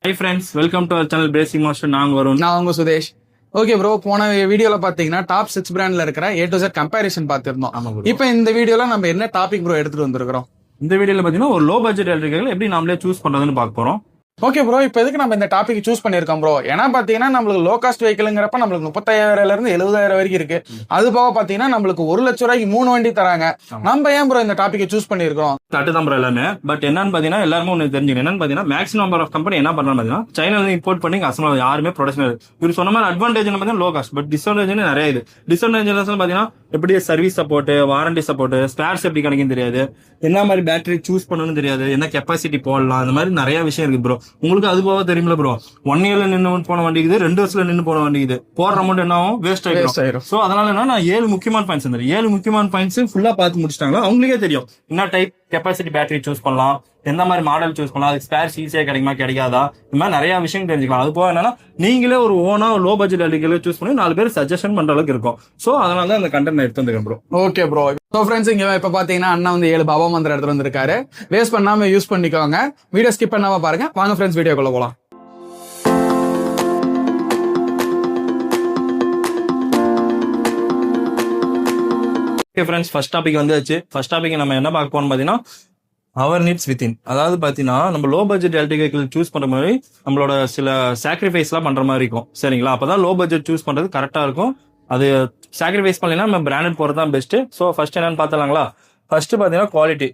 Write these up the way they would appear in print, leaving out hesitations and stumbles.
Hi friends, welcome to our channel Bracing Master. நான் வருண். நான் உங்க சுதேஷ். ஓகே ப்ரோ, போன வீடியோல பாத்தீங்கன்னா டாப் 6 பிராண்ட்ல இருக்கிற A to Z கம்பேரிசன் பார்த்திருந்தோம். இப்போ இந்த வீடியோல நம்ம என்ன டாபிக் ப்ரோ எடுத்துட்டு வந்திருக்கிறோம்? இந்த வீடியோல பாத்தீங்கன்னா ஒரு லோ பட்ஜெட் எலக்ட்ரிக்கல் எப்படி நாமளே சூஸ் பண்றதுன்னு பார்க்க போறோம். ஓகே ப்ரோ, இப்போ எதுக்கு நம்ம இந்த டாபிக் சூஸ் பண்ணிருக்கோம் ப்ரோ? ஏன்னா பாத்தீங்கன்னா நம்மளுக்கு லோ காஸ்ட் வெஹிக்கிள்ங்கிறப்ப நம்மளுக்கு 35,000 இருந்து 70,000 வரைக்கும் இருக்கு. அது போக பாத்தீங்கன்னா நம்மளுக்கு 1 லட்ச ரூபாய்க்கு 3 வண்டி தராங்க. நம்ம ஏன் ப்ரோ இந்த டாபிக்கை சூஸ் பண்ணிருக்கோம்? தட்டு தான் ப்ரோ எல்லாமே. பட் என்னன்னு பாத்தீங்கன்னா எல்லாருமே ஒன்று தெரிஞ்சுக்கணும். என்னன்னு பாத்தீங்கன்னா மேக்ஸிமம் நம்பர் ஆஃப் கம்பெனி என்ன பண்றாங்க பாத்தீங்கன்னா சைனால இம்போர்ட் பண்ணி அசமா யாருமே ப்ரொடக்ஷன். இவர் சொன்ன மாதிரி அட்வான்டேஜ் பாத்தீங்கன்னா லோ காஸ்ட், பட் டிஸ்அட்வான்டேஜ் நிறைய இது. டிஸ்அட்வான்டேஜ் பாத்தீங்கன்னா எப்படி service support, warranty support, spares எப்படி கிடைக்கும் தெரியாது, என்ன மாதிரி பேட்டரி சூஸ் பண்ணணும்னு தெரியாது, என்ன கெப்பாசிட்டி போடலாம், அந்த மாதிரி நிறைய விஷயம் இருக்கு ப்ரோ. உங்களுக்கு அது போக தெரியுமில்ல ப்ரோ, 1 இயர்ல நின்று போன வண்டிக்குது, 2 வருஷத்துல நின்று போன வண்டிக்குது, போடுற அமௌண்ட் என்ன ஆகும், வேஸ்ட் ஆயிடும். சோ அதனால என்ன, நான் 7 முக்கியமான பாயிண்ட்ஸ் வந்து 7 முக்கியமான பாயிண்ட்ஸ் ஃபுல்லா பார்த்து முடிச்சிட்டாங்களா அவங்களுக்கே தெரியும் என்ன டைப் கெப்பாசிட்டி பேட்டரி சூஸ் பண்ணலாம், எந்த மாதிரி மாடல் சூஸ் பண்ணலாம், அதுக்கு ஸ்பேர்ஸ் ஈஸியா கிடைக்குமா கிடைக்காதா, இந்த மாதிரி நிறைய விஷயம் தெரிஞ்சுக்கலாம். அது போக என்னன்னா நீங்களே ஒரு ஓனா லோ பட்ஜெட் எலக்ட்ரிக்கல் சூஸ் பண்ணி 4 பேர் சஜஷன் பண்ற அளவுக்கு இருக்கும். சோ அதனால தான் அந்த கண்டென்ட் எடுத்து வந்துருக்கேன் bro. Okay bro, so friends இங்க இப்ப பாத்தீங்கன்னா அண்ணா வந்து 7 பாபா மந்திரம் எடுத்துட்டு வந்திருக்காரு. வேஸ்ட் பண்ணாம யூஸ் பண்ணிக்கோங்க. வீடியோ ஸ்கிப் பண்ணாம பாருங்க. வாங்க ஃப்ரெண்ட்ஸ் வீடியோக்குள்ள போலாம். ஓகே ஃப்ரெண்ட்ஸ், ஃபர்ஸ்ட் டாபிக் வந்துச்சு. ஃபர்ஸ்ட் டாபிக் நம்ம என்ன பார்க்க போறோம் பாத்தீங்கன்னா அவர் நீட்ஸ் வித்தின். அதாவது பாத்தீங்கன்னா நம்ம லோ பட்ஜெட் எலக்ட்ரிக்கல் சூஸ் பண்ற மாதிரி நம்மளோட சில சாக்ரிஃபைஸ் எல்லாம் பண்ற மாதிரி இருக்கும். சரிங்களா? அப்பதான் லோ பட்ஜெட் சூஸ் பண்றது கரெக்டா இருக்கும். அது சாக்ரிஃபைஸ் பண்ணலாம் நம்ம பிராண்டட் போறது தான் பெஸ்ட். ஸோ ஃபர்ஸ்ட் என்னன்னு பார்த்தலாங்களா? ஃபர்ஸ்ட் பாத்தீங்கன்னா குவாலிட்டி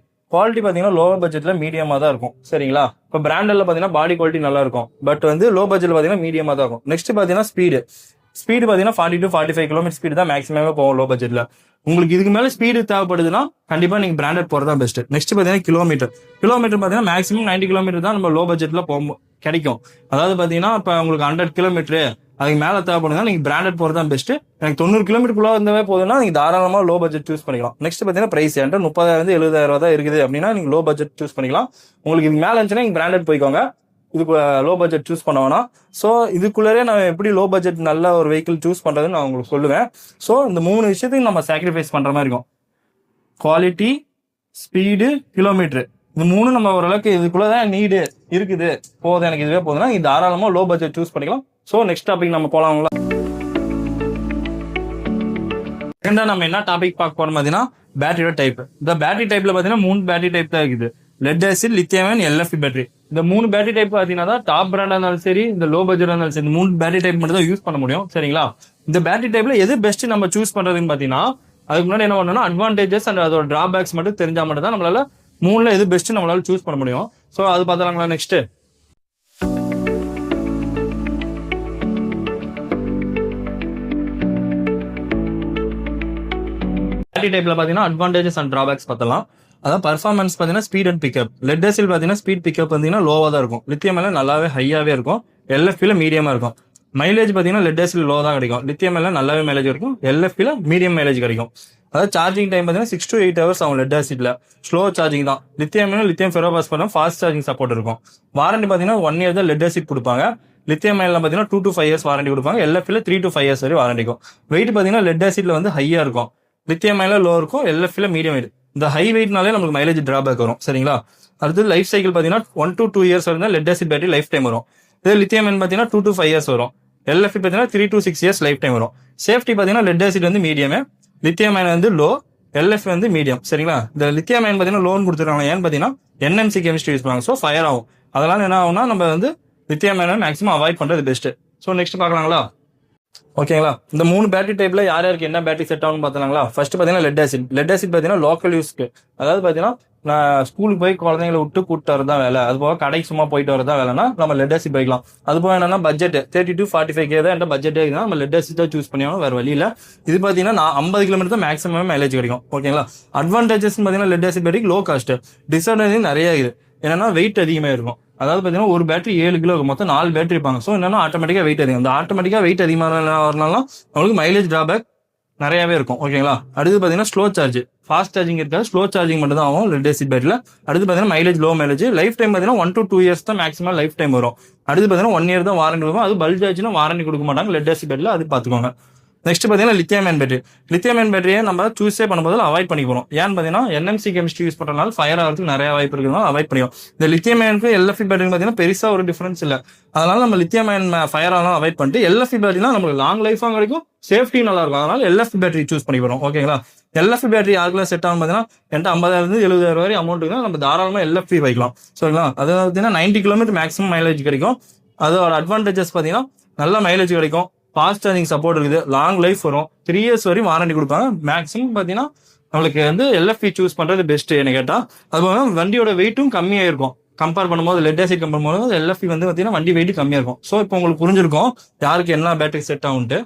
பாத்தீங்கன்னா லோ பட்ஜெட்ல மீடியமா தான் இருக்கும். சரிங்களா? இப்போ பிராண்டட்ல பாத்தீங்கன்னா பாடி குவாலிட்டி நல்லா இருக்கும், பட் வந்து லோ பட்ஜெட்ல பாத்தீங்கன்னா மீடியமா தான் இருக்கும். நெக்ஸ்ட் பாத்தீங்கன்னா ஸ்பீடு பாத்தீங்கன்னா 40 to 45 கிலோமீட்டர் ஸ்பீடு தான் மேக்ஸிமமே போகும் லோ பட்ஜெட்ல. உங்களுக்கு இதுக்கு மேல ஸ்பீடு தேவைப்படுதுன்னா கண்டிப்பா நீங்க பிராண்டட் போறதா பெஸ்ட். நெக்ஸ்ட் பாத்தீங்கன்னா கிலோமீட்டர் பாத்தீங்கன்னா மேக்ஸிமம் 90 கிலோமீட்டர் தான் நம்ம லோ பட்ஜெட்ல கிடைக்கும். அதாவது பாத்தீங்கன்னா இப்ப உங்களுக்கு 100 கிலோமீட்டர் அதுக்கு மேல தேவைப்படுதுன்னா நீங்க பிராண்டட் போறதா பெஸ்ட். எனக்கு 90 கிலோமீட்டருக்குள்ள இருந்தவே போதுன்னா நீங்க தாராளமா லோ பட்ஜெட் சூஸ் பண்ணிக்கலாம். நெக்ஸ்ட் பாத்தீங்கன்னா பிரைஸ் 30,000 to 70,000 தான் இருக்குது அப்படின்னா நீங்க லோ பட்ஜெட் சூஸ் பண்ணிக்கலாம். உங்களுக்கு இது மேல இருந்துச்சுன்னா நீங்க பிராண்டட் போய்க்கோங்க. இதுக்கு லோ பட்ஜெட் சூஸ் பண்ண. ஸோ இதுக்குள்ளே நான் எப்படி லோ பட்ஜெட் நல்ல ஒரு வெஹிக்கிள் சூஸ் பண்றதுன்னு நான் உங்களுக்கு சொல்லுவேன். ஸோ இந்த 3 விஷயத்துக்கு நம்ம சாக்ரிஃபைஸ் பண்ற மாதிரி இருக்கும். குவாலிட்டி, ஸ்பீடு, கிலோமீட்டர், இந்த 3 நம்ம ஓரளவுக்கு இதுக்குள்ளதான் நீடு இருக்குது, போதும் எனக்கு இதுவே போதுன்னா இது தாராளமா லோ பட்ஜெட் சூஸ் பண்ணிக்கலாம். ஸோ நெக்ஸ்ட் டாபிக் நம்ம போலாங்களா? ரெண்டா நம்ம என்ன டாபிக் பார்க்க போறோம் பாத்தீங்கன்னா பேட்டரியோட டைப். இந்த பேட்டரி டைப்ல பாத்தீங்கன்னா 3 பேட்டரி டைப் தான் இருக்குது. Lead acid, lithium ion, LFP battery. இந்த 3 பேட்டரி டைப் பாத்தீங்கன்னா டாப் பிராண்டா இருந்தாலும் சரி, இந்த லோ பட்ஜெட் இருந்தாலும் சரி, இந்த 3 பேட்டரி டைப் மட்டும் தான் யூஸ் பண்ண முடியும். சரிங்களா? இந்த பேட்டரி டைப்ல எது பெஸ்ட் நம்ம சூஸ் பண்றதுன்னு பாத்தீங்கன்னா அதுக்கு முன்னாடி என்ன பண்ணணும்னா அட்வான்டேஜஸ் அண்ட் அதோட டிராபேக்ஸ் மட்டும் தெரிஞ்சா மட்டும் தான் நம்மளால 3ல எது பெஸ்ட் நம்மளால சூஸ் பண்ண முடியும். ஸோ அது பார்த்தாங்களா? நெக்ஸ்ட் பேட்டரி டைப்ல பாத்தீங்கன்னா அட்வான்டேஜஸ் அண்ட் டிராபேக்ஸ் பார்த்தலாம். அதான் பர்ஃபார்மன்ஸ் பாத்தீங்கன்னா speed and pickup. Lead acid பாத்தீங்கன்னா ஸ்பீட் பிக்கப் பாத்தீங்கன்னா லோவா தான் இருக்கும். லித்தியம் எல்லாம் நல்லாவே ஹையாவே இருக்கும். LFP மீடியமா இருக்கும். மைலேஜ் பாத்தீங்கன்னா லெட் ஆசிட் லோ தான் கிடைக்கும். லித்தியம் எல்லாம் நல்லாவே மைலேஜ் இருக்கும். LFP மீடியம் மைலேஜ் கிடைக்கும். அதாவது சார்ஜிங் டைம் பாத்தீங்கன்னா 6 to 8 hours ஆகும். லெட் ஆசிட்ல ஸ்லோ சார்ஜிங் தான். லித்தியம் ஃபெரோபாஸ் பண்ணா ஃபாஸ்ட் சார்ஜிங் சப்போர்ட் இருக்கும். வாரண்டி பாத்தீங்கன்னா 1 year தான் லெட் ஆசிட் கொடுப்பாங்க. லித்தியம் எல்லாம் பாத்தீங்கன்னா 2 to 5 years வாரண்டி கொடுப்பாங்க. LFP 3 to 5 years வரை வாரண்டிக்கும். வெயிட் பாத்தீங்கன்னா லெட் ஆசிட்ல வந்து ஹையா இருக்கும், லித்தியம் லோ இருக்கும், LFP மீடியம் வெயிட். இந்த ஹை வெயிட்னாலே நமக்கு மைலேஜ் டிராபேக் வரும். சரிங்களா? அடுத்து லைஃப் சைக்கிள் பாத்தீங்கன்னா 1 to 2 years வரை lead acid battery life time வரும். இதே லித்தியம் பாத்தீங்கன்னா 2 to 5 years வரும். LFP பாத்தீங்கன்னா 3 to 6 years லைஃப் டைம் வரும். சேஃப்டி பாத்தீங்கன்னா லெட் ஆசிட் வந்து மீடியம், லித்தியம் வந்து லோ, LFP வந்து மீடியம். சரிங்களா? இந்த லித்தியம் பாத்தீங்கன்னா லோன் கொடுத்துருக்காங்க. ஏன்னு பாத்தீங்கன்னா NMC கெமிஸ்ட்ரி யூஸ் பண்ணுவாங்க. ஸோ ஃபயர் ஆகும். அதனால என்ன ஆகும்னா நம்ம வந்து லித்தியம் மேக்ஸிமம் அவாய்ட் பண்றது பெஸ்ட். ஸோ நெக்ஸ்ட் பாக்கலாங்களா? ஓகேங்களா? இந்த 3 பேட்டரி டைப்ல யாருக்கு என்ன பேட்டரி செட் ஆகும் பாத்தீங்களா? ஃபர்ஸ்ட் பாத்தீங்கன்னா லெட் ஆசிட் பாத்தீங்கன்னா லோக்கல் யூஸ்க்கு. அதாவது பாத்தீங்கன்னா நான் ஸ்கூலுக்கு போய் குழந்தைங்களை விட்டு கூட்டு வரதான் வேலை, அது போக கடைக்கு சும்மா போயிட்டு வரதான் வேலைன்னா நம்ம லெட் ஆசிட் போய்க்கலாம். அது போக என்னன்னா பட்ஜெட் 30 to 45K தான் என்ற பட்ஜெட்டே இருக்குன்னா நம்ம லெட் ஆசிட் தான் சூஸ் பண்ணியாலும் வேற வழியில. இது பாத்தீங்கன்னா 50 கிலோமீட்டர் தான் மேக்ஸிமம் மைலேஜ் கிடைக்கும். ஓகேங்களா? அட்வான்டேஜஸ் பாத்தீங்கன்னா lead acid battery low cost. Disadvantage நிறைய இருக்குது. என்னன்னா வெயிட் அதிகமா இருக்கும். அதாவது பாத்தீங்கன்னா ஒரு பேட்டரி 7 கிலோ இருக்கும். மொத்தம் 4 பேட்டரி இருப்பாங்க. ஸோ என்னன்னா ஆட்டோமேட்டிக்கா வெயிட் அதிகம். அந்த ஆட்டோமேட்டிக்கா வெயிட் அதிகமாக வரனால உங்களுக்கு மைலேஜ் டிராபேக் நிறையவே இருக்கும். ஓகேங்களா? அடுத்து பாத்தீங்கன்னா ஸ்லோ சார்ஜ். ஃபாஸ்ட் சார்ஜிங் இருக்காது, ஸ்லோ சார்ஜிங் மட்டும் தான் ஆகும் லெட் ஆசிட் பேட்டரியில. அடுத்து பாத்தீங்கன்னா mileage low mileage. Life time பாத்தீங்கன்னா 1 to 2 years தான் மேக்ஸிமம் லைஃப் டைம் வரும். அடுத்து பாத்தீங்கன்னா 1 year தான் வாரண்டி கொடுக்கும். அது பல்ஜ் ஆச்சுன்னா வாரண்டி கொடுக்க மாட்டாங்க லெட் ஆசிட் பேட்டரியில. அது பாத்துக்கோங்க. நெக்ஸ்ட் பார்த்தீங்கன்னா lithium ion battery. Lithium ion பேட்டரியை நம்ம சூஸே பண்ணும்போது அவாய்ட் பண்ணி போகிறோம். ஏன்னு பார்த்தீங்கன்னா NMC கெமிஸ்ட்ரி யூஸ் பண்ணுறதுனால ஃபயர் ஆகிறதுக்கு நிறைய வாய்ப்பு இருக்கிறதுனால அவாய்ட் பண்ணியும். இந்த லித்தியம் அயனுக்கு LFP பேட்டரி பார்த்தீங்கன்னா பெருசா ஒரு டிஃபரன்ஸ் இல்லை. அதனால நம்ம லித்தியம் அயன் ஃபயர் ஆகலாம் அவாய்ட் பண்ணிட்டு LFP பேட்டரினா நமக்கு லாங் லைஃபாக கிடைக்கும், சேஃப்டி நல்லா இருக்கும். அதனால LFP பேட்டரி சூஸ் பண்ணி போகிறோம். ஓகேங்களா. LFP பேட்டரி யாருக்குள்ள செட் ஆகும் பார்த்தீங்கன்னா என்கிட்ட 50,000 70,000 வரை அமௌண்ட் தான் நம்ம தாராளமாக LFP வைக்கலாம். சரிங்களா. அது பார்த்தீங்கன்னா 90 கிலோமீட்டர் மேக்ஸிமம் மைலேஜ் கிடைக்கும். அதோட அட்வான்டேஜஸ் பார்த்தீங்கன்னா நல்ல மைலேஜ் கிடைக்கும், ஃபாஸ்ட் சார்ஜிங் சப்போர்ட் இருக்குது, லாங் லைஃப் வரும், 3 years வரையும் வாரண்டி கொடுப்பாங்க. மேக்ஸிமம் பார்த்தீங்கன்னா நம்மளுக்கு வந்து LFP சூஸ் பண்றது பெஸ்ட் என்ன கேட்டா. அதுபோக வண்டியோட வெயிட்டும் கம்மியாக இருக்கும் கம்பேர் பண்ணும்போது. லெட் ஆசிட் கம்பேர் பண்ணும்போது LFP வந்து பார்த்தீங்கன்னா வண்டி வெயிட் கம்மியாக இருக்கும். ஸோ இப்போ உங்களுக்கு புரிஞ்சிருக்கும் யாருக்கு என்ன பேட்டரி செட் ஆகும்ட்டு.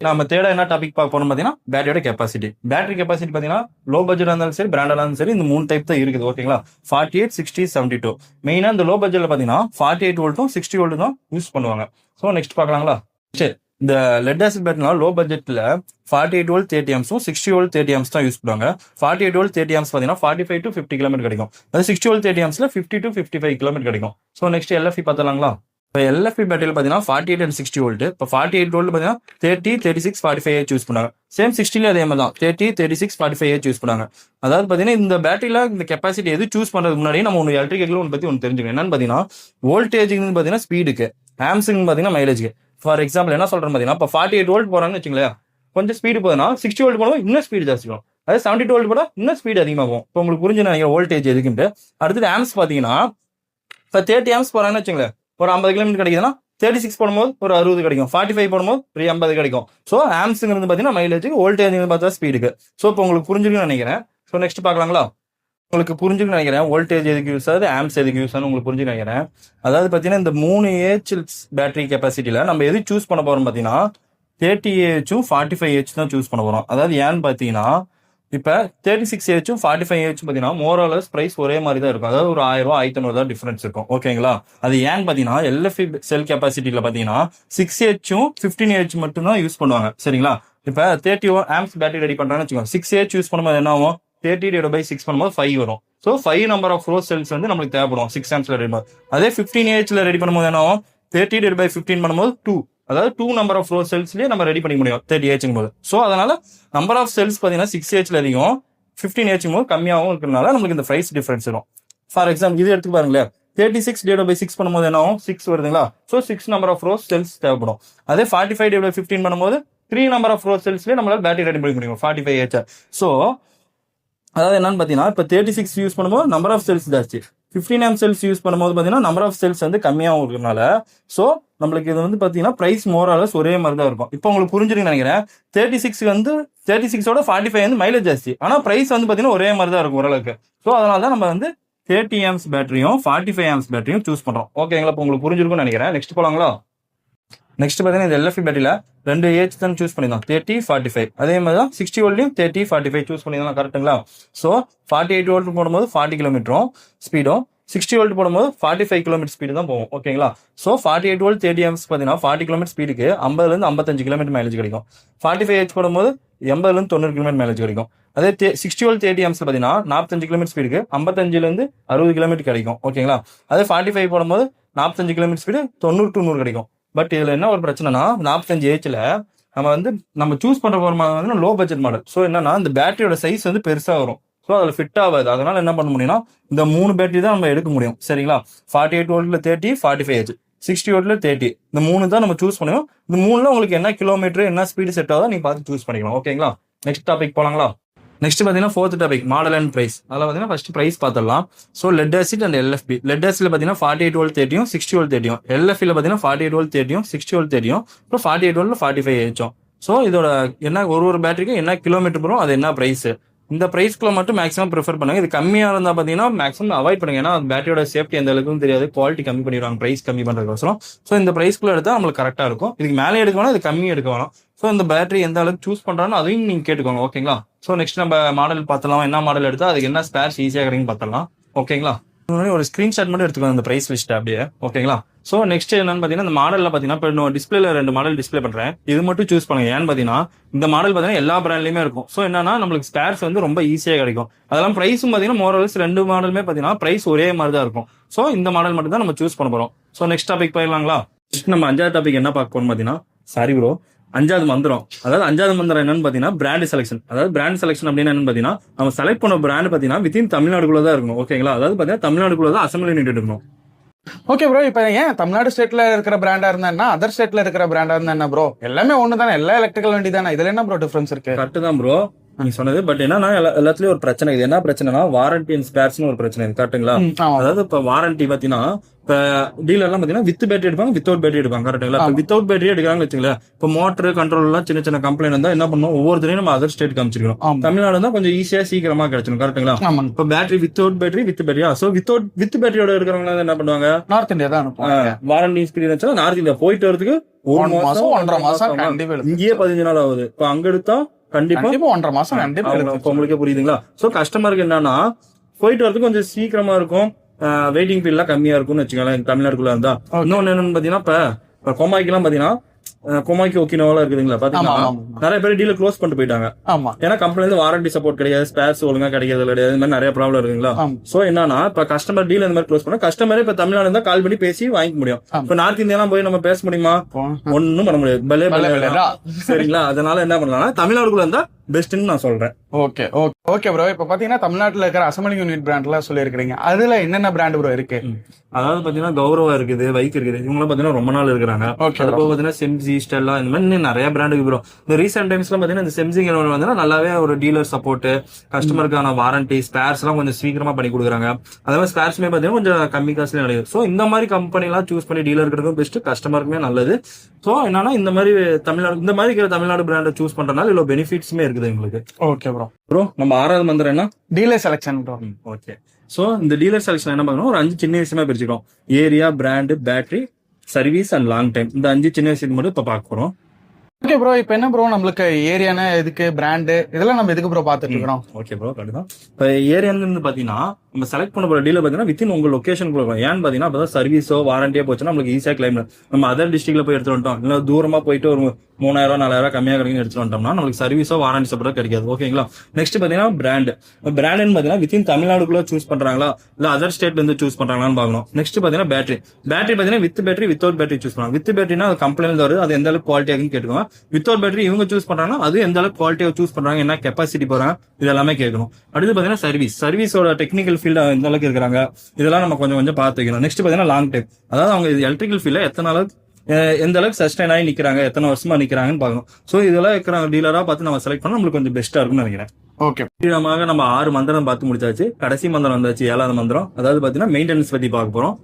நம்ம தேட என்ன டாபிக் பார்க்க போறோம் பார்த்தீங்கன்னா பேட்டரியோட கெப்பாசிட்டி. பேட்டரி கெப்பாசிட்டி பார்த்தீங்கன்னா லோ பட்ஜெட் இருந்தாலும் சரி, பிராண்டா இருந்தாலும் சரி, இந்த 3 டைப் தான் இருக்குது. ஓகேங்களா. 48, 60, 72. மெயினா இந்த லோ பட்ஜெட்ல பார்த்தீங்கன்னா 48 வோல்ட்டும் 60 வோல்ட்டும் தான் யூஸ் பண்ணுவாங்க. ஸோ நெக்ஸ்ட் பார்க்கலாங்களா. சரி, இந்த லெட் ஆசிட் பேட்டரினா லோ பட்ஜெட்ல 48 வோல்ட் 30 ஆம்ஸும் 60 வோல்ட் 30 ஆம்ஸ் தான் யூஸ் பண்ணுவாங்க. 48 வோல்ட் 30 ஆம்ஸ் பார்த்தீங்கன்னா 45 to 50 கிலோமீட்டர் கிடைக்கும். அது 60 வோல்ட் 30 ஆம்ஸ்ல 50 to 55 கிலோமீட்டர் கிடைக்கும். So next LFP பார்த்தலாங்களா. இப்போ LFP பேட்டரியில் பார்த்தீங்கன்னா 48 and 60 வோல்ட். இப்போ 48 வோல்ட் பார்த்தீங்கன்னா 30, 36, 45 யூஸ் பண்ணாங்க. சேம் 60ல அதே மாதிரி தான் 30, 36, 45 யூஸ் பண்ணாங்க. அதாவது பார்த்தீங்கன்னா இந்த பேட்டரியில் இந்த கெப்பாசிட்டி எது சூஸ் பண்ணுறதுக்கு முன்னாடி நம்ம ஒன்று எலக்ட்ரிக்கல் ஒன்று பற்றி ஒன்று தெரிஞ்சுக்கணும். என்னன்னு பார்த்தீங்கன்னா வோல்டேஜுக்கு பார்த்தீங்கன்னா ஸ்பீடுக்கு, ஆம்ஸுக்கு பார்த்தீங்கன்னா மைலேஜுக்கு. ஃபார் எக்ஸாம்பிள் என்ன சொல்கிறேன் பார்த்தீங்கன்னா இப்போ 48 வோல்ட் போகிறாங்கன்னு வச்சுங்களேன், கொஞ்சம் ஸ்பீடு போதுன்னா 60 வோல்ட் போனோம் இன்னும் ஸ்பீடு ஜாஸ்திக்கும். அதே 72 வோல்ட் போனால் இன்னும் ஸ்பீடு அதிகமாகும். இப்போ உங்களுக்கு புரிஞ்சு நினைக்கிறேன் வோல்டேஜ் எதுக்குன்ட்டு. அடுத்தது ஆம்ஸ் பார்த்தீங்கன்னா இப்போ 30 ஆம்ஸ் போகிறாங்கன்னு வச்சுங்களேன், ஒரு 50 கிலோமீட்டர் கிடைக்குதுன்னா 36 போடும்போது ஒரு 60 கிடைக்கும், 45 போடும்போது ஒரு 80 கிடைக்கும். ஸோ ஆம்ஸுங்கிறது பார்த்தீங்கன்னா மைலேஜுக்கு, வோல்டேஜ் பார்த்தா ஸ்பீடுக்கு. ஸோ இப்போ உங்களுக்கு புரிஞ்சுக்கணும்னு நினைக்கிறேன். ஸோ நெக்ஸ்ட் பார்க்கலாங்களா. உங்களுக்கு புரிஞ்சுக்கணும்னு நினைக்கிறேன் வோல்டேஜ் எதுக்கு யூஸ் ஆகுது, ஆம்ஸ் எதுக்கு யூஸ் ஆகுது உங்களுக்கு புரிஞ்சுக்க நினைக்கிறேன். அதாவது பார்த்தீங்கன்னா இந்த 3 AH பேட்டரி கெப்பாசிட்டியில் நம்ம எது சூஸ் பண்ண போறோம் பார்த்தீங்கன்னா 30 AHும் 45 AH தான் சூஸ் பண்ண போறோம். அதாவது ஏன்னு பார்த்தீங்கன்னா இப்போ 36 AHும் 45 AHும் பார்த்தீங்கன்னா மோரலஸ் பிரைஸ் ஒரே மாதிரி தான் இருக்கும். அதாவது ஒரு 1000 ரூபா 1500 தான் டிஃபரன்ஸ் இருக்கும். ஓகேங்களா. அது ஏன்னு பார்த்தீங்கன்னா LFP செல் கெப்பாசிட்டியில் பார்த்தீங்கன்னா 6 AHும் 15 AH மட்டும் தான் யூஸ் பண்ணுவாங்க. சரிங்களா. இப்போ 30 ஆம்ஸ் பேட்டரி ரெடி பண்ணுறாங்கன்னு வச்சுக்கோங்க, 6 AH யூஸ் பண்ணும்போது என்ன ஆகும், 30/6 பண்ணும்போது 5 வரும். So 5 number of rows cells வந்து நம்மளுக்கு தேவைப்படும் 6 ஆம்ஸ்ல ரெடி பண்ணும்போது. அதே 15 AHல ரெடி பண்ணும்போது என்ன ஆகும், 30/15 பண்ணும்போது 2, அதாவது 2 நம்பர் ஆஃப் ரோஸ் செல்ஸ்லயே நம்ம ரெடி பண்ணி முடியும் 30 AHங்கும் போது. ஸோ அதனால நம்பர் ஆஃப் செல்ஸ் பார்த்தீங்கன்னா 6 AHல அதிகம், 15 AHங்கும் போது கம்மியாகவும் இருக்கிறதுனால நமக்கு இந்த பிரைஸ் டிஃபரன்ஸ் வரும். ஃபார் எக்ஸாம்பிள் இது எடுத்து பாருங்களேன், 36/6 பண்ணும்போது என்ன ஆகும், 6 வருதுங்களா. So 6 number of rows cells தேவைப்படும். அதே 45/15 பண்ணும்போது 3 நம்பர் ஆஃப் ரோஸ் செல்ஸ்லேயே நம்மளால பேட்டரி ரெடி பண்ணி முடியும் 45 AH. ஸோ அதாவது என்னன்னு பார்த்தீங்கன்னா இப்போ 36 யூஸ் பண்ணும்போது நம்பர் ஆஃப் செல்ஸ் ஜாஸ்தி, 15 ஆம் செல்ஸ் யூஸ் பண்ணும்போது பார்த்தீங்கன்னா நம்பர் ஆஃப் செல்ஸ் வந்து கம்மியாகவும் இருக்கிறதுனால ஸோ நம்மளுக்கு இது வந்து பார்த்தீங்கன்னா ப்ரைஸ் மோரலஸ் ஒரே மாதிரி தான் இருக்கும். இப்போ உங்களுக்கு புரிஞ்சுருக்குன்னு நினைக்கிறேன். 36 வந்து 36ஓட 45 வந்து மைலேஜ் ஜாஸ்தி, ஆனால் ப்ரைஸ் வந்து பார்த்தீங்கன்னா ஒரே மாதிரி தான் இருக்கும் ஓரளவுக்கு. ஸோ அதனால தான் நம்ம வந்து 30 ஆம்ஸ் பேட்டரியும் 45 ஆம்ஸ் பேட்டரியும் சூஸ் பண்ணுறோம். ஓகேங்களா. இப்போ உங்களுக்கு புரிஞ்சிருக்கும்னு நினைக்கிறேன். நெக்ஸ்ட் போலாங்களா. நெக்ஸ்ட் பார்த்தீங்கன்னா இந்த LFP பேட்டரியில் 2 AH தான் சூஸ் பண்ணியிருந்தோம், 30, 45. அதே மாதிரி தான் 60 வோல்ட்லையும் 30, 45 சூஸ் பண்ணியிருந்தோம். கரெக்டுங்களா. ஸோ 48 வோல்ட் போடும்போது 40 கிலோமீட்டரும் ஸ்பீடும், 60 வோல்ட் போடும்போது 45 கிலோமீட்டர் ஸ்பீடு தான் போகும். ஓகேங்களா. ஸோ 48 வோல்ட் 30 ஆம்ஸ் பார்த்தீங்கன்னா 40 கிலோமீட்டர் ஸ்பீடுக்கு 50லேருந்து 55 கிலோமீட்டர் மைலேஜ் கிடைக்கும். 45 AH போடும்போது 80லேருந்து 90 கிலோமீட்டர் மைலேஜ் கிடைக்கும். அதே 60 வோல்ட் 30 ஆம்ஸ் பார்த்தீங்கன்னா 45 கிலோமீட்டர் ஸ்பீடுக்கு 55லேருந்து 60 கிலோமீட்டர் கிடைக்கும். ஓகேங்களா. அதே 45 போடும்போது 45 கிலோமீட்டர் ஸ்பீடு 90 to 100 கிடைக்கும். பட் இதில் என்ன ஒரு பிரச்சனைனா 45 AHல நம்ம சூஸ் பண்ணுற ஒரு மாடல் வந்து லோ பட்ஜெட் மாடல். ஸோ என்னன்னா இந்த பேட்டரியோட சைஸ் வந்து பெருசாக வரும். ஸோ அதில் ஃபிட் ஆகாது. அதனால என்ன பண்ண முடியும்னா இந்த 3 பேட்டரி தான் நம்ம எடுக்க முடியும். சரிங்களா. 48 வோல்ட்ல 30, 45 AH, 60 வோல்ட்ல 30, இந்த 3 தான் நம்ம சூஸ் பண்ணுவோம். இந்த 3ல உங்களுக்கு என்ன கிலோமீட்டர் என்ன ஸ்பீடு செட் ஆகுதோ நீங்க பார்த்து சூஸ் பண்ணிக்கலாம். ஓகேங்களா. Next topic போலாங்களா. நெக்ஸ்ட் பார்த்தீங்கன்னா 4th topic model and price. அதில் பார்த்தீங்கன்னா ஃபர்ஸ்ட் பிரைஸ் பார்த்துடலாம். So lead acid and LFP. Lead ஆசிட்ல பார்த்தீங்கன்னா 48 வோல்ட் 30யும் 60 வோல்ட் 30யும், LFPல பார்த்தீங்கன்னா 48 வோல்ட் 30யும் 60 வோல்ட் 30யும், அப்புறம் 48 வோல்ட்ல 45 AHம். ஸோ இதோட என்ன ஒரு பேட்டரிக்கு என்ன கிலோமீட்டர் வரும், அது என்ன பிரைஸ், இந்த பிரைஸ்க்குள்ள மட்டும் மேக்ஸிமம் ப்ரிஃபர் பண்ணுங்க. இது கம்மியாக இருந்தால் பார்த்தீங்கன்னா மேக்ஸிமம் அவாய்ட் பண்ணுங்க. ஏன்னா பேட்டரியோட சேஃப்டி எந்த அளவுக்கும் தெரியாது, குவாலிட்டி கம்மி பண்ணிடுவாங்க பிரைஸ் கம்மி பண்ணுறதுக்கோசரம். ஸோ இந்த பிரைஸ்க்குள்ள எடுத்தால் நம்மளுக்கு கரெக்டாக இருக்கும். இதுக்கு மேலே எடுக்க வேணாம், இது கம்மி எடுக்க வேணாம். ஸோ இந்த பேட்டரி எந்த அளவுக்கு சூஸ் பண்ணுறான்னு அதையும் நீங்கள் கேட்டுக்கோங்க. ஓகேங்களா. ஸோ நெக்ஸ்ட் நம்ம மாடல் பார்த்தலாம், என்ன மாடல் எடுத்தால் அதுக்கு என்ன ஸ்பேர்ஸ் ஈஸியாக கிடைக்குன்னு பார்த்தலாம். ஓகேங்களா. ஒரு ஸ்க்ரீன்ஷாட் மட்டும் எடுத்துக்கோங்க இந்த பிரைஸ் லிஸ்ட் அப்படியே. ஓகேங்களா. ஸோ நெக்ஸ்ட் என்னன்னு பார்த்தீங்கன்னா இந்த மாடலில் பார்த்தீங்கன்னா இப்போ டிஸ்பிளேல 2 மாடல் டிஸ்பிளே பண்ணுறேன். இது மட்டும் சூஸ் பண்ணுங்க. ஏன்னு பார்த்தீங்கன்னா இந்த மாடல் பார்த்தீங்கன்னா எல்லா பிராண்ட்லையுமே இருக்கும். ஸோ என்னன்னா நம்மளுக்கு ஸ்பேர்ஸ் வந்து ரொம்ப ஈஸியாக கிடைக்கும். அதெல்லாம் ப்ரைஸும் பார்த்தீங்கன்னா மோரல்ஸ் 2 மாடலுமே பார்த்தீங்கன்னா ப்ரைஸ் ஒரே மாதிரி தான் இருக்கும். ஸோ இந்த மாடல் மட்டும் தான் நம்ம சூஸ் பண்ண போகிறோம். ஸோ நெக்ஸ்ட் டாபிக் போயிடலாங்களா? நம்ம 5வது டாபிக் என்ன பார்க்க போறோம் பார்த்தீங்கன்னா, சாரி ப்ரோ, 5வது மந்திரம். அதாவது 5வது மந்திரம் என்னன்னு பார்த்தீங்கன்னா பிராண்ட் செலக்ஷன். அதாவது பிராண்ட் செலக்ஷன் அப்படின்னு என்னன்னு பார்த்தீங்கன்னா நம்ம செலக்ட் பண்ண பிராண்ட் பார்த்தீங்கன்னா வித்தின் தமிழ்நாடுக்குள்ள தான் இருக்கணும். ஓகேங்களா? அதாவது பார்த்தீங்கன்னா தமிழ்நாடுக்குள்ள தான் அசம்பிளி யூனிட் இருக்கணும். ஓகே ப்ரோ, இப்போ ஏன் தமிழ்நாடு ஸ்டேட்ல இருக்கிற பிராண்டா இருந்தா என்ன, அதர் ஸ்டேட்ல இருக்கிற பிராண்டா இருந்தா என்ன ப்ரோ? எல்லாமே ஒண்ணு தானே, எல்லா எலக்ட்ரிக்கல் வண்டி தானே, இதுல என்ன ப்ரோ டிஃபரன்ஸ் இருக்கு? கரெக்ட் தான் ப்ரோ நீங்க சொன்னது. பட் என்னன்னா எல்லாத்துலயும் ஒரு பிரச்சனை. இது என்ன பிரச்சனைனா வாரண்டி அண்ட் ஸ்பேர்ஸ்னு ஒரு பிரச்சனை இருக்கு. கரெக்ட்டுங்களா? அதாவது இப்ப வாரண்டி பாத்தீங்கன்னா இப்ப டீலர்லாம் பாத்தீங்கன்னா வித் பேட்டரி எடுப்பாங்க, வித்தவுட் பேட்டரி எடுப்பாங்க. கரெக்ட்டுங்களா? இப்ப வித்தவுட் பேட்டரி எடுக்கிறாங்கன்னு வச்சுங்களேன், இப்ப மோட்டர் கண்ட்ரோல் எல்லாம் சின்ன சின்ன கம்ப்ளைண்ட் இருந்தா என்ன பண்ணுவோம், ஒவ்வொருத்தரையும் நம்ம அதர் ஸ்டேட் காமிச்சிருக்கோம். தமிழ்நாடு தான் கொஞ்சம் ஈஸியா சீக்கிரமா கிடைச்சிடும். கரெக்ட்டுங்களா? இப்ப பேட்டரி வித்தவுட் பேட்டரி வித் பேட்டரியா, சோ வித் பேட்டரியோட இருக்கிறவங்க என்ன பண்ணுவாங்க, நார்த் இந்தியா தான் அனுப்புவாங்க. வாரண்டி எக்ஸ்பீரியன்ஸ் நார்த் இந்தியா போயிட்டு வரதுக்கு 1 மாசம் 1.5 மாசம் இங்கேயே 15 நாள் ஆகுது. இப்ப அங்க எடுத்தா கண்டிப்பா 1.5 மாசம் கண்டிப்பா. உங்களுக்கே புரியுதுங்களா? சோ கஸ்டமருக்கு என்னன்னா போயிட்டு வரதுக்கு கொஞ்சம் சீக்கிரமா இருக்கும், வெயிட்டிங் பீரியட்லாம் கம்மியா இருக்கும்னு வச்சுக்கோங்களேன் தமிழ்நாட்டுக்குள்ள இருந்தா. இன்னொன்னு என்னன்னு பாத்தீங்கன்னா இப்ப கோமாய்க்கு எல்லாம் பாத்தீங்கன்னா கோமாய்க்கு ஒக்கினோவா இருக்குதுங்களா பாத்தீங்கன்னா நிறைய பேர் டீலர் க்ளோஸ் பண்ணிட்டு போயிட்டாங்க. ஏன்னா கம்பெனில வாரண்டி சப்போர்ட் கிடையாது, ஸ்பேர்ஸ் ஒழுங்கா கிடைக்கிறது கிடையாது, இந்த மாதிரி நிறைய ப்ராப்ளம் இருக்குங்களா. சோ என்னன்னா இப்ப கஸ்டமர் டீலர் இந்த மாதிரி க்ளோஸ் பண்ணா கஸ்டமரே இப்ப தமிழ்நாடு இருந்தா கால் பண்ணி பேசி வாங்கிக்க முடியும். இப்ப நார்த் இந்தியாலாம் போய் நம்ம பேச முடியுமா? ஒன்னும் பண்ண முடியாது. சரிங்களா? அதனால என்ன பண்ணலாம், தமிழ்நாடுக்குள்ள இருந்தா பெஸ்ட்னு நான் சொல்றேன். ஓகே ஓகே ப்ரோ, இப்ப பாத்தீங்கன்னா தமிழ்நாட்டுல இருக்கிற அசம்பிளி யூனிட் பிராண்ட்லாம் சொல்லிருக்கீங்க, அதுல என்னென்ன பிராண்ட் ப்ரோ இருக்கு? அதாவது பாத்தீங்கன்னா கௌரவா இருக்குது, வைக் இருக்குது, இவங்க பாத்தீங்கன்னா ரொம்ப நாள் இருக்கிறாங்க. அதுபோக பாத்தீங்கன்னா செம்சி, ஸ்டெல்லா, இந்த மாதிரி நிறைய பிராண்ட் இருக்கு ப்ரோ. இந்த ரீசெண்ட் டைம்ஸ்ல பாத்தீங்கன்னா இந்த செம்சிங்க வந்து நல்லாவே ஒரு டீலர் சப்போர்ட், கஸ்டமருக்கான வாரண்டி, ஸ்பேர்ஸ் எல்லாம் கொஞ்சம் சீக்கிரமா பண்ணி கொடுக்குறாங்க. அதே மாதிரி ஸ்பேர்ஸ்மே பாத்தீங்கன்னா கொஞ்சம் கம்மி காசுல கிடையாது. சோ இந்த மாதிரி கம்பெனி எல்லாம் சூஸ் பண்ணி டீலர் இருக்கிறதும் பெஸ்ட், கஸ்டமருக்குமே நல்லது. சோ என்னன்னா இந்த மாதிரி தமிழ்நாடு பிராண்டை சூஸ் பண்றதுனால இவ்வளவு பெனிஃபிட்ஸ்மே இருக்குது எங்களுக்கு. ஓகே ப்ரோ நம்ம 6வது மந்திரம் என்ன, dealer selection bro. Okay, so இந்த டீலர் செலக்ஷன் என்ன பண்ணணும், ஒரு 5 சின்ன விஷயமா பிரிச்சுக்கிறோம். Area, brand, battery, service and long time. இந்த 5 சின்ன விஷயத்துக்கு மட்டும் இப்ப பார்க்க போறோம். ஓகே ப்ரோ, இப்போ என்ன ப்ரோ நம்மளுக்கு ஏரியானா எதுக்கு, பிராண்டு இதெல்லாம் நம்ம எதுக்கு ப்ரோ பார்த்துட்டு இருக்கோம்? ஓகே ப்ரோ, கண்டிப்பா. இப்போ ஏரியான்னு பாத்தீங்கன்னா நம்ம செலக்ட் பண்ண போற டீலர் பாத்தீங்கன்னா வித்தின் உங்க லொகேஷன் கொடுக்கும். ஏன்னு பாத்தீங்கன்னா அப்பதான் சர்வீஸோ வாரண்டியோ போச்சுன்னா நம்மளுக்கு ஈஸியா கிளைம். நம்ம அதர் டிஸ்ட்ரிக்ட்ல போய் எடுத்துட்டு வந்துட்டோம், இல்ல தூரமா போயிட்டு ஒரு 3000 4000 கம்மியா கிடைக்கும் எடுத்துட்டு வந்துட்டோம்னா நம்மளுக்கு சர்வீஸோ வாரண்டி சப்போர்ட்டோ கிடைக்காது. ஓகேங்களா? நெக்ஸ்ட் பாத்தீங்கன்னா பிராண்ட் பாத்தீங்கன்னா வித்தின் தமிழ்நாடுக்குள்ள சூஸ் பண்றாங்களா இல்ல அதர் ஸ்டேட்ல இருந்து சூஸ் பண்றாங்களான்னு பாக்கணும். நெக்ஸ்ட் பாத்தீங்கன்னா பேட்டரி பாத்தீங்கன்னா with battery, without battery choose பண்ணலாம். வித் பேட்டரினா கம்பெனில வருது, அது எந்த அளவுக்கு குவாலிட்டியா இருக்குன்னு கேட்டுக்கோங்க. வித்தவுட் பேட்டரி இவங்க சூஸ் பண்றாங்கன்னா அது எந்த அளவுக்கு குவாலிட்டியா சூஸ் பண்றாங்க, என்ன கெப்பாசிட்டி போறாங்க, இது எல்லாமே கேட்கணும். அடுத்து பாத்தீங்கன்னா சர்வீஸோட டெக்னிக்கல் ஃபீல்ட் எந்த அளவுக்கு இருக்கிறாங்க, இதெல்லாம் நம்ம கொஞ்சம் பார்த்து வைக்கணும். நெக்ஸ்ட் பாத்தீங்கன்னா லாங் டைம், அதாவது அவங்க எலக்ட்ரிக்கல் ஃபீல்ட்ல எந்த அளவுக்கு சஸ்டைன் ஆகி நிக்கிறாங்க, எத்தனை வருஷமா நிக்கிறாங்கன்னு பாக்கணும். சோ இதெல்லாம் இருக்கிற டீலரா பார்த்து நம்ம செலக்ட் பண்ணா நம்மளுக்கு கொஞ்சம் பெஸ்டா இருக்கும்னு நினைக்கிறேன். ஓகே, நம்ம 6 மந்திரம் பார்த்து முடிச்சாச்சு. கடைசி மந்திரம் வந்தாச்சு, 7வது மந்திரம். அதாவது பாத்தீங்கன்னா மெயின்டெனன்ஸ் பத்தி பார்க்க போறோம்.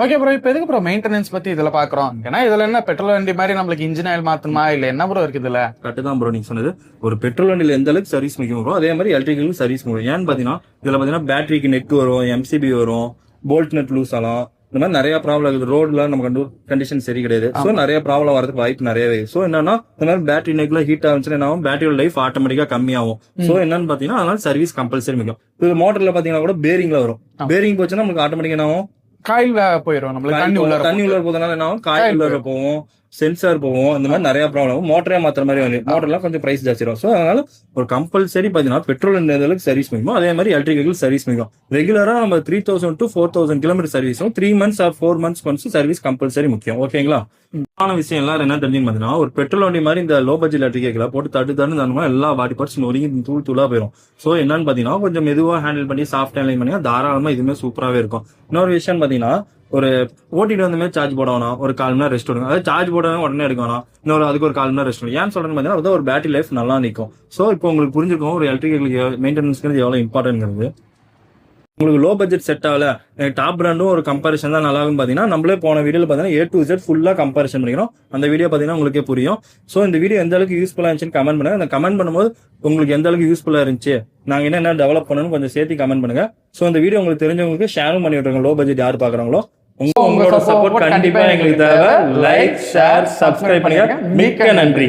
ஓகே ப்ரோ, இப்போ எதுக்கு ப்ரோ மெயின்டெனன்ஸ் பத்தி இதுல பாக்குறோம்? ஏன்னா இதுல என்ன பெட்ரோல் வண்டி மாதிரி நம்மளுக்கு இன்ஜின் ஆயில் மாத்தணுமா இல்ல என்ன ப்ரோ இருக்கு இதுல? கரெக்ட் தான் ப்ரோ நீங்க சொன்னது. ஒரு பெட்ரோல் வண்டியில எந்த அளவுக்கு சர்வீஸ் முக்கியம் அதே மாதிரி எலக்ட்ரிக்கல் சர்வீஸ் முக்கியம். ஏன்னு பாத்தீங்கன்னா இதுல பாத்தீங்கன்னா பேட்டரிக்கு நெக் வரும், எம்சிபி வரும், போல்ட் நட் லூஸ் ஆகலாம், இந்த மாதிரி நிறைய ப்ராப்ளம் இருக்குது. ரோட்ல நம்ம கண்டிஷன் சரி கிடையாது. சோ நிறைய ப்ராப்ளம் வரதுக்கு வாய்ப்பு நிறையவே. சோ என்னன்னா இந்த மாதிரி பேட்டரி நெக்ல ஹீட் ஆகுச்சுன்னா என்ன ஆகும், பேட்டரியோட லைஃப் ஆட்டோமேட்டிக்கா கம்மியாகும். சோ என்னன்னு பாத்தீங்கன்னா அதனால சர்வீஸ் கம்பல்சரி முக்கியம். இது மோட்டர்ல பாத்தீங்கன்னா கூட பேரிங்ல வரும். பேரிங் போச்சுன்னா நமக்கு ஆட்டோமேட்டிக்கா என்ன ஆகும், காயில் போயிடும், நம்மளுக்கு தண்ணி உள்ள போதனால என்ன ஆகும், காயில் உள்ள போவோம், சென்சார் போவோம், இந்த மாதிரி நிறைய ப்ராப்ளம். மோட்டரே மாத்திர மாதிரி வந்து மோட்டர்லாம் கொஞ்சம் பிரைஸ் ஜாஸ்தி வரும். ஸோ அதனால ஒரு கம்பல்சரி பாத்தீங்கன்னா பெட்ரோல் அளவுக்கு சர்வீஸ் மிகும், அதே மாதிரி எலக்ட்ரிக் சர்வீஸ் மிகும். ரெகுலரா நம்ம 3000 to 4000 கிலோமீட்டர் சர்வீஸும் 3 months or 4 months once service compulsory முக்கியம். ஓகேங்களா? விஷயம் எல்லாரும் என்ன தெரிஞ்சு பாத்தீங்கன்னா ஒரு பெட்ரோல் வண்டி மாதிரி இந்த லோ பட்ஜெட் எலக்ட்ரிக் போட்டு தட்டு எல்லா பாடி பார்ட்ஸ் நொறுங்கி தூளா போயிடும். சோ என்னன்னு பாத்தீங்கன்னா கொஞ்சம் மெதுவா ஹேண்டில் பண்ணி சாஃப்ட் ஹேண்டில் பண்ணி தாராளமா இதுவுமே சூப்பராகவே இருக்கும். இன்னொரு விஷயம் பாத்தீங்கன்னா ஒரு ஓட்டிட்டு வந்து மாதிரி சார்ஜ் போடணும், ஒரு 1/4 மணி நேரம் ரெஸ்ட் எடுக்கும். அதாவது சார்ஜ் போட உடனே எடுக்கணும், இன்னொரு அதுக்கு ஒரு 1/4 மணி நேரம் ரெஸ்ட் எடுக்கும். ஏன் சொல்றேன்னு பாத்தீங்கன்னா அதான் ஒரு பேட்டரி லைஃப் நல்லா நிற்கும். சோ இப்போ உங்களுக்கு புரிஞ்சிருக்கும் ஒரு எலக்ட்ரிக் மெயின்டெனன்ஸ்க்கு எவ்வளவு இம்பார்ட்டன்ட். உங்களுக்கு லோ பட்ஜெட் செட் ஆகல, டாப் பிராண்டும் ஒரு கம்பேரிசன் தான் நல்லா இருக்கும். பாத்தீங்கன்னா நம்மளே போன வீடியோல பாத்தீங்கன்னா A to Z ஃபுல்லா கம்பேரிசன் பண்ணிக்கிறோம். அந்த வீடியோ பாத்தீங்கன்னா உங்களுக்கே புரியும். சோ இந்த வீடியோ எந்த அளவுக்கு யூஸ்ஃபுல்லா இருந்துச்சுன்னு கமெண்ட் பண்ணுங்க. அந்த கமெண்ட் பண்ணும்போது உங்களுக்கு எந்த அளவுக்கு யூஸ்ஃபுல்லா இருந்துச்சு, நாங்க என்ன டெவலப் பண்ணணும்னு கொஞ்சம் சேர்த்து கமெண்ட் பண்ணுங்க. சோ இந்த வீடியோ உங்களுக்கு தெரிஞ்சவங்களுக்கு ஷேரும் பண்ணி விட்டுருங்க. லோ பட்ஜெட் யார் பாக்குறாங்களோ உங்களோட சப்போர்ட் கண்டிப்பா எங்களுக்கு தேவை. லைக், ஷேர், சப்ஸ்கிரைப் பண்ணுங்க. மிக்க நன்றி.